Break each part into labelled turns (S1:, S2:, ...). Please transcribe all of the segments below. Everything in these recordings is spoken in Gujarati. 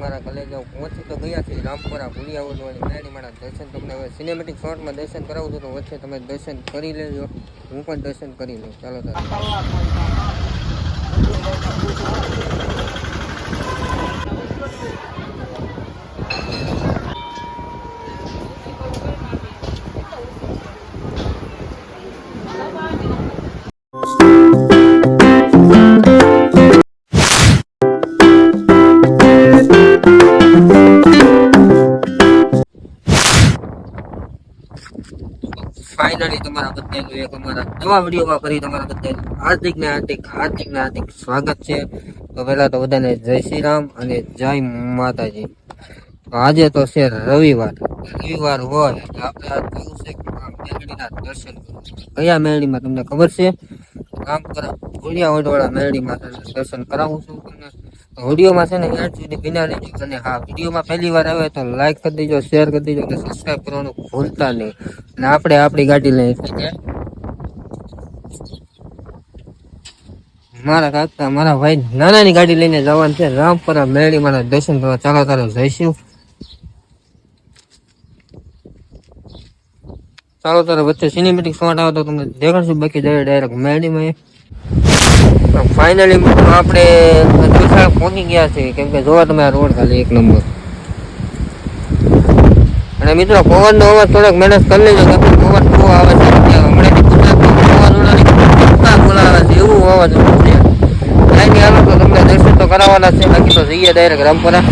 S1: મારા કલેજા પહોંચી તો ગયા છે રામપુરા ભુલિયાવાળી મેરડી માના દર્શન તમને હવે સિનેમેટિક શોર્ટમાં દર્શન કરાવું છું તો વચ્ચે તમે દર્શન કરી લેજો, હું પણ દર્શન કરી લઉં. ચાલો ફાઇનલી તમારા બધાનું એક અમારા નવા વિડીયોમાં ફરી તમારા બધાનું હાર્દિક સ્વાગત છે. તો પહેલા તો બધાને જય શ્રી રામ અને જય માતાજી. તો આજે તો છે રવિવાર હોય એટલે આપણે આજ કહ્યું છે કે મેરડીના દર્શન કયા મેરડીમાં તમને ખબર છે? રામપુરા ભુલિયાવાળા મેરડીમાં દર્શન કરાવું છું તમને. વિડીયોમાં છે ને એન્ડ સુધી બિના રહેજો. અને હા, વિડીયોમાં પહેલી વાર આવે તો લાઈક કરી દેજો, શેર કરી દેજો અને સબસ્ક્રાઈબ કરવાનું ભૂલતા નહીં. અને આપણે આપણી ગાડી લઈ મારા કાકા મારા ભાઈ નાનાની ગાડી લઈને જવાનું છે રામપુરા મેરડીમાં દર્શન કરવા. ચાલો તારે જઈશું. ચાલો તારે વચ્ચે સિનેમેટિક શોટ આવે તો તમને દેખાડશું, બાકી જાય ડાયરેક્ટ મેરડીમાં. ફાઇનલી આપણે પહોંચી ગયા છે, કેમ કે જોવા તમે આ રોડ ખાલી એક નંબર. અને મિત્રો પવનનો અવાજ થોડોક મહેનત કરી લેજો, કે પવન બહુ આવે છે હમણાં બોલાવે છે એવું અવાજ છે. કાંઈ આવે તો તમને દર્શન તો કરાવવાના છે, બાકી તો જઈએ ડાયરેક્ટ રામપુરા.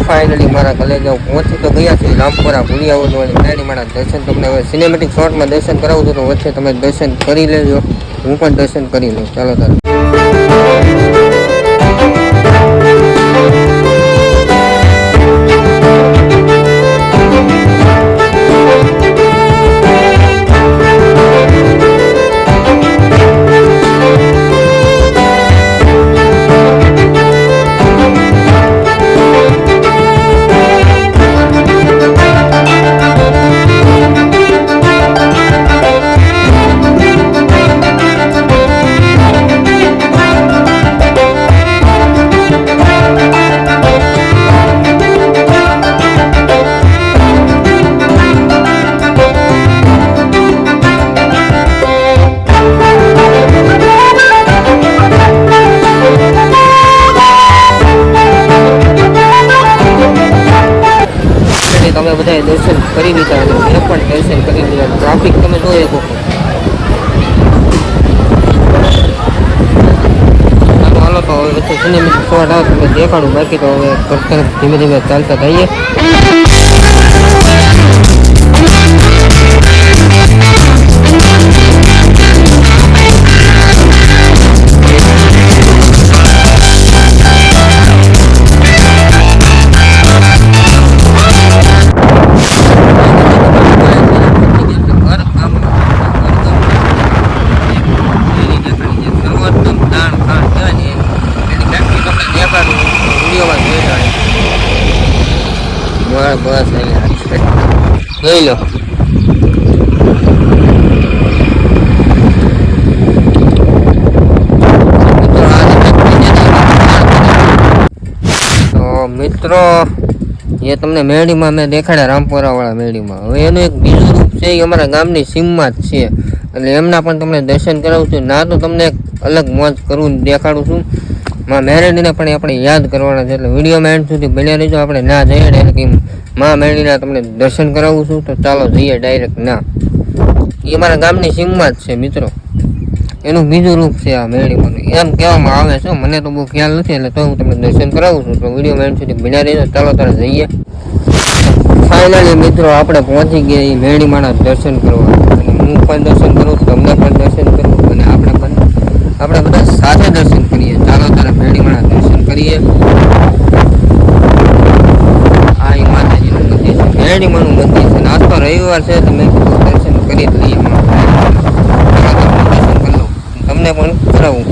S1: ફાઇનલી મારા કલેજા પહોંચી તો ગયા છે રામપુરા ભુલિયાવાળી મેરડી માના દર્શન તમને હવે સિનેમેટિક શોર્ટમાં દર્શન કરાવું છું તો વચ્ચે તમે દર્શન કરી લેજો, હું પણ દર્શન કરી લઉં. ચાલો તારે તમે બધા દર્શન કરી લીધા અને મેં પણ દર્શન કરી લીધા. ટ્રાફિક તમે જોઈ શકો. હાલો તો હવે વચ્ચે સિનેમેટિક શોટ આવે તમે દેખાડું, બાકી તો હવે તરત ધીમે ધીમે ચાલતા થઈએ. બસ જોઈ લો. તો મિત્રો એ તમને મેરડીમાં મેં દેખાડ્યા રામપુરા વાળા મેરડીમાં. હવે એનું એક બીજું રૂપ છે, એ અમારા ગામની સીમમાં જ છે, એટલે એમના પણ તમને દર્શન કરાવું છું. ના તો તમને અલગ મોજ કરવું દેખાડું છું. માં મેરડીને પણ આપણે યાદ કરવાના છે, એટલે વિડીયોમાં એન્ડ સુધી બન્યા રહેજો. આપણે ના જઈએ ડાયરેક્ટ માં મેરડીના તમને દર્શન કરાવું છું. તો ચાલો જઈએ ડાયરેક્ટ. ના, એ અમારા ગામની સીમમાં જ છે મિત્રો. એનું બીજું રૂપ છે આ મેરડીમાં એમ કહેવામાં આવે છે. મને તો બહુ ખ્યાલ નથી, એટલે તો હું તમને દર્શન કરાવું છું. તો વિડીયોમાં એન્ડ સુધી બન્યા રહેજો. ચાલો તારે જઈએ. ફાઇનલી મિત્રો આપણે પહોંચી ગયા એ મેરડીમાંના દર્શન કરવા. અને હું પણ દર્શન કરું, તમને પણ દર્શન કરું, અને આપણે બધા સાથે દર્શન કરીએ. ચાલો તારે મેરડીમાંના દર્શન કરીએ. મેરડીમાનું મંદિર છે. આજ તો રવિવાર છે તો મેં કીધું દર્શન કરી જ લઈએ. દર્શન કરી લઉં, તમને પણ કરાવું.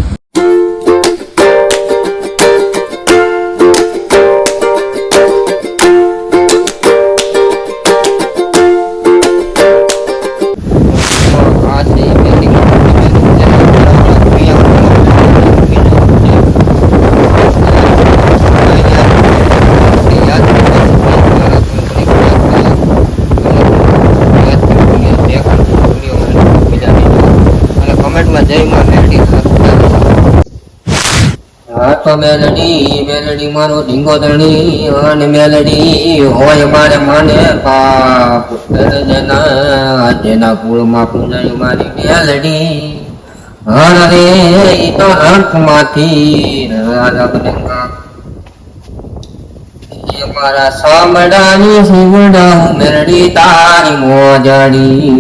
S1: તો મેલડી મારો ઢીંગો ધણી અને મેલડી હોય મારે માને પાપ જેના કુળમાં પૂજાય મારી મેલડી હર રે ઈ તો રંક માંથી મારા સામડાની શિવડા મેલડી તારી મોજડી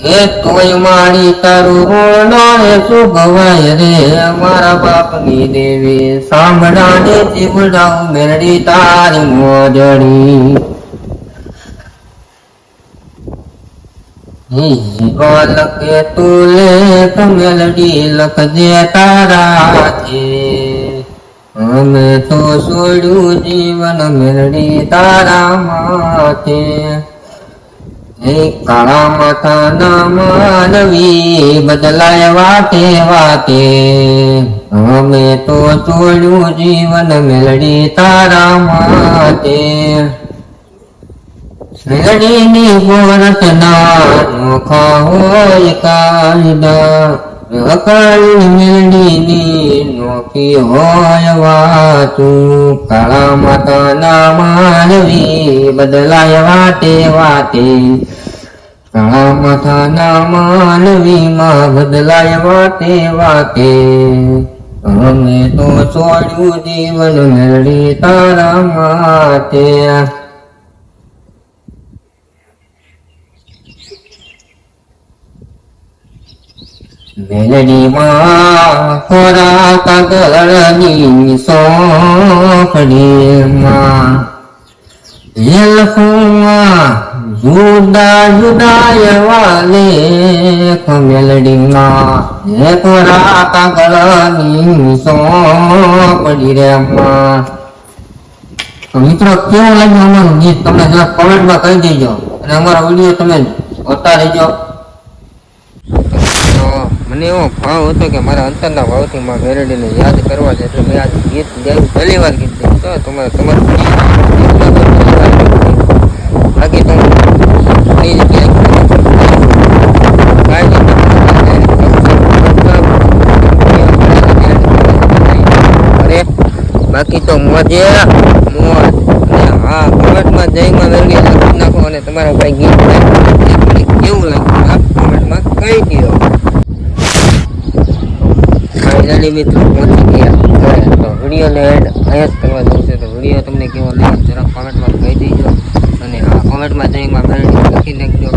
S1: હે તોય મારી તારું રોણાએ શુભવાય રે મારા બાપની દેવી સાંભળાને ચીવડાવ મેરડી તારી મોજડી લખે તું લેખ મેલડી લખજે તારાથી અમે તો છોડ્યું જીવન મેરડી તારા માથે કાળા માથાના માનવી બદલાય વાતે વાતે અમે તો છોડ્યું જીવન મેલડી તારા માતે મેલડીની ગોરસના નોખા હોય કાયદા અકાળી મેલડીની નોખી હોય વાતું કાળા માતાના માનવી બદલાય વાતે વાતે કાળા માતાના માનવીમાં બદલાય વાતે વાતે અમે તો છોડ્યું જીવન મેલડી તારા માતે મેલડીમાં ખોરા કાગળની સોંપડીમાં લખુમાં જુદા જુદા એવા લેખ મેલડીમાં ખોરા કાગળની સોંપડી રેમાં. મિત્રો કેવું લાગ્યું અમારું ગીત તમને જરા કોમેન્ટમાં કહી દેજો અને અમારો વિડીયો તમે જોતા રહેજો. મને એવો ભાવ હતો કે મારા અંતરના ભાવથી માં મેરડીને યાદ કરવા છે એટલે મેં આ ગીત ગાયું. પહેલી વાર ગીત ગાયું તો તમારું બાકી તો કઈ જગ્યાએ બાકી તો મોજે મોજ. હા કોમેન્ટમાં જયમાં મેરડી લખી નાખો અને તમારા ભાઈ ગીત કેવું લાગ્યું આ કોમેન્ટમાં કહી દો. ફાઇનલી મિત્રો પહોંચી ગયા તો વિડીયોને એડ અહીંયા જ કરવા દઉં છે. તો વિડીયો તમને કેવો લાગ્યો જરા કોમેન્ટમાં કહી દેજો અને આ કોમેન્ટમાં જયમાં મેરડી લખી નાખજો.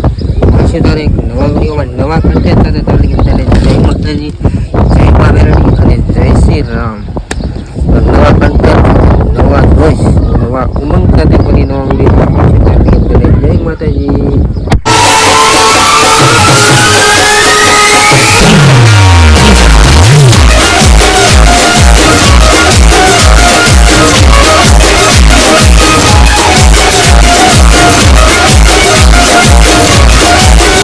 S1: પછી દરેક નવા વિડીયોમાં નવા કન્ટેન્ટ સાથે જય માતાજી, જય મા મેરડી અને જય શ્રી રામ.